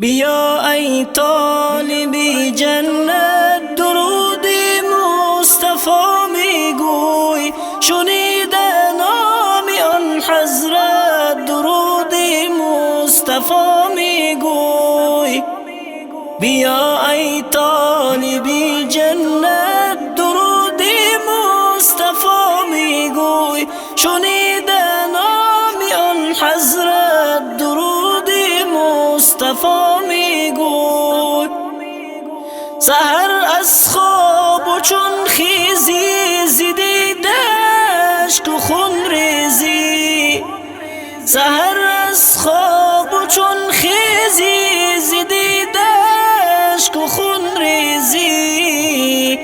بیا ای طالبی جنت درود مصطفی میگوی، شنیده نام آن حضرت درود مصطفی میگوی. بیا ای طالبی جنت درود مصطفی میگوی، شنیده نام آن حضرت درود مصطفی میگوی. سحر از خواب و چون خیزی زدیدش تو خون ریزی، سحر از خواب و چون خیزی زدیدش تو خون ریزی.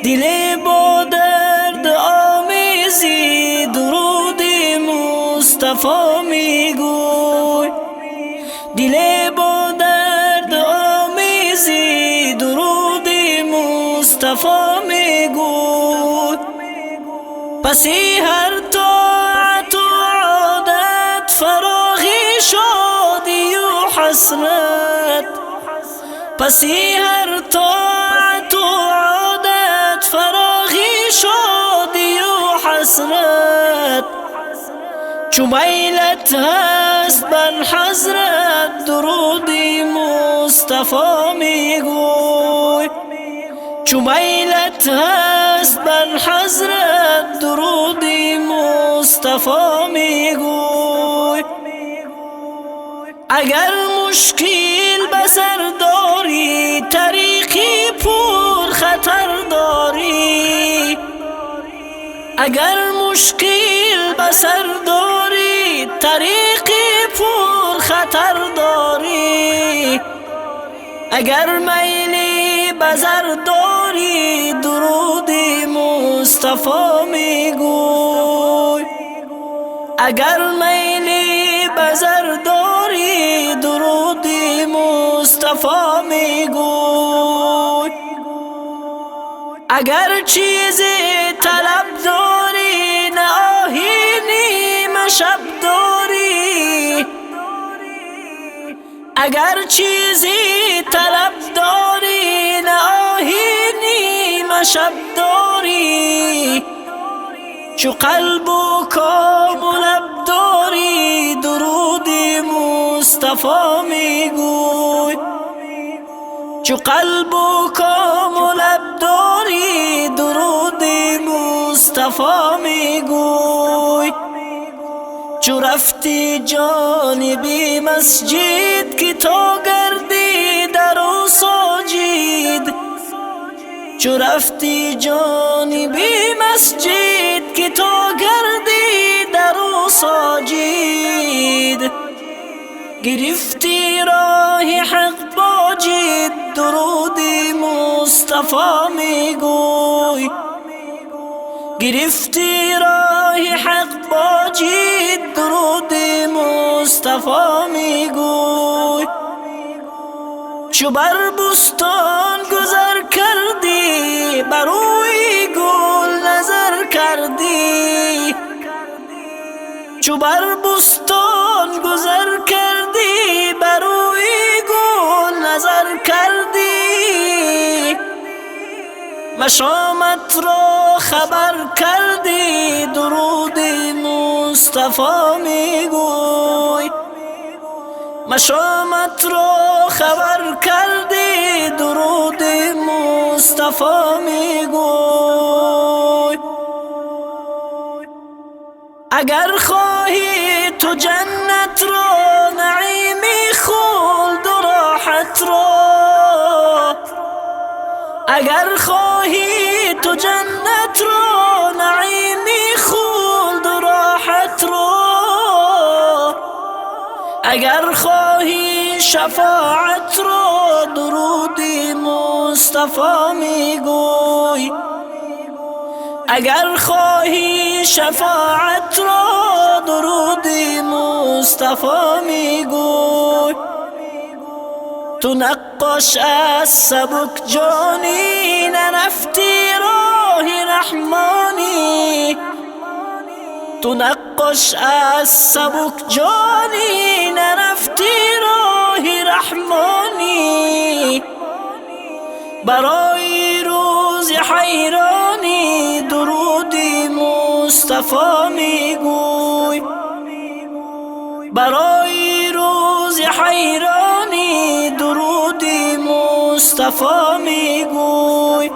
دل با درد آمیزی درود مصطفی میگوی، دل با درد آمیزی درود مصطفی میگوی. پسی هر طاعت و عادت فراغی شادی و حسرت، پسی هر طاعت و عادت فراغی شادی و حسرت. چو میلت هست بر حضرت درود مصطفی میگوی، چو میلت هست بر حضرت درود مصطفی میگوی. اگر مشکل بسر داری طریقی پر خطر داری، اگر مشکل بسر داری طریقی پر خطر داری، اگر میلی بزر داری درود مصطفی میگوی، اگر میلی بزر داری درود مصطفی میگوی. اگر چیزی طلب داری نه آهینی مشب داری، اگر چیزی طلب داری نه آهینی مشب داری، چو قلب و کام و لب داری درود مصطفی میگوی، چو قلب و کام و لب داری درود مصطفی میگوی. چو رفتی جانبی مسجد که تا گردی در و ساجد، چو رفتی جانبی مسجد که تا گردی در و ساجد، گرفتی راه حق با جد درود مصطفی میگوی، گرفتی راه حق با جد درود مصطفی میگوی. چو بر بستان گذر کردی بر روی گل نظر کردی، چو بر بستان گذر کردی بر روی گل نظر کردی، مشامت را خبر کردی درود مصطفی میگوی، مشامت را خبر کردی درود مصطفی میگوی. اگر خواهی تو جنت را نعیمی خلد و راحت را، اگر خواهی تو جنت را نعیمی خلد و راحت را، اگر خواهی شفاعت را درود مصطفی میگوی، اگر خواهی شفاعت را درود مصطفی میگوی. تو نقاش از سبک جانی نرفتی راه رحمانی، تو نقاش از سبک جانی نرفتی راه رحمانی. برای روز حیرانی درودی مصطفی میگوی. برای روز حیرانی درودی مصطفی میگوی.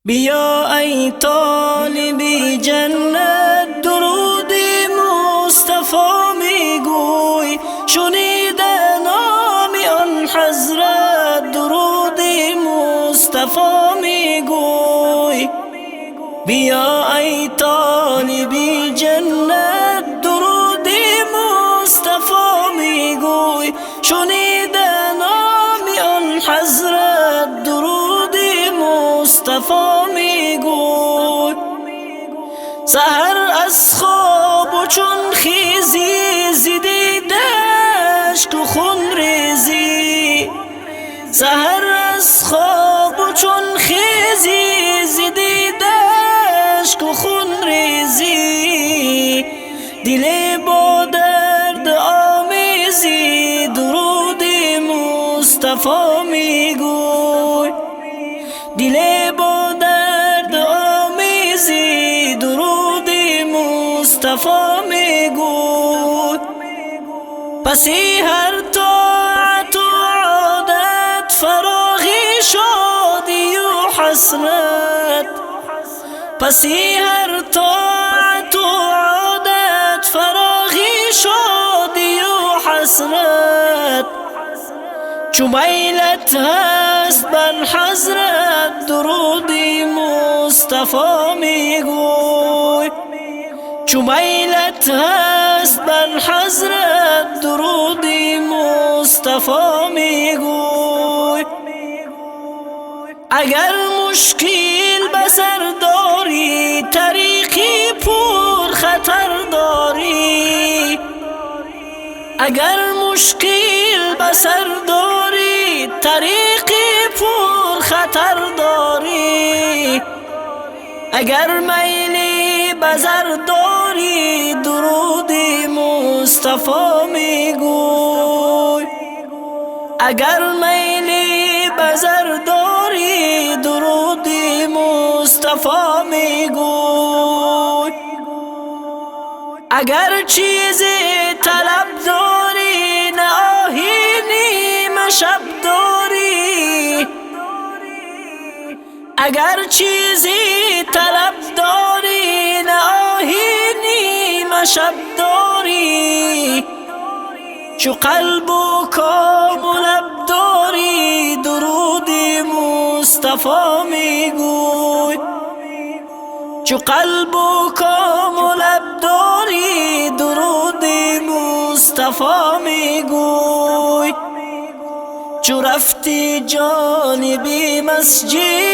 بیا ای طالبی جنت درودی مصطفی میگوی. شنیده نام آن حضرت درودی مصطفی میگوی. بیا ای طالبی جنت درودی مصطفی میگوی. شنیده نام آن حضرت درودی مصطفی میگوی. سحر از خواب و چون خیزی زدیدش تو خون ریزی. سحر از خواب و چون خیزی زدیدش تو خون ریزی. دل با درد آمیزی درودی مصطفی میگوی. دل با درد آمیزی درودی مصطفی میگوی. پسی هر طاعت و عادت فراغی شادی و حسرت. پسی هر طاعت و عادت فراغی شادی و حسرت. چو میلت هست بر حضرت درودی مصطفی میگوی. چو میلت هست بر حضرت درودی مصطفی میگوی. اگر مشکل بسر داری طریقی پر خطر داری. اگر مشکل بسر داری طریقی پر خطر داری. اگر میلی بزر داری درودی مصطفی میگوی. اگر میلی بزر داری درودی مصطفی میگوی. اگر چیزی طلب داری نه آهینی مشب داری. اگر چیزی طلب داری نه آهینی مشب داری. چو قلب و کام و لب داری درودی مصطفی میگوی. چو قلب و کام و لب داری درودی مصطفی میگوی. چو رفتی جانبی مسجد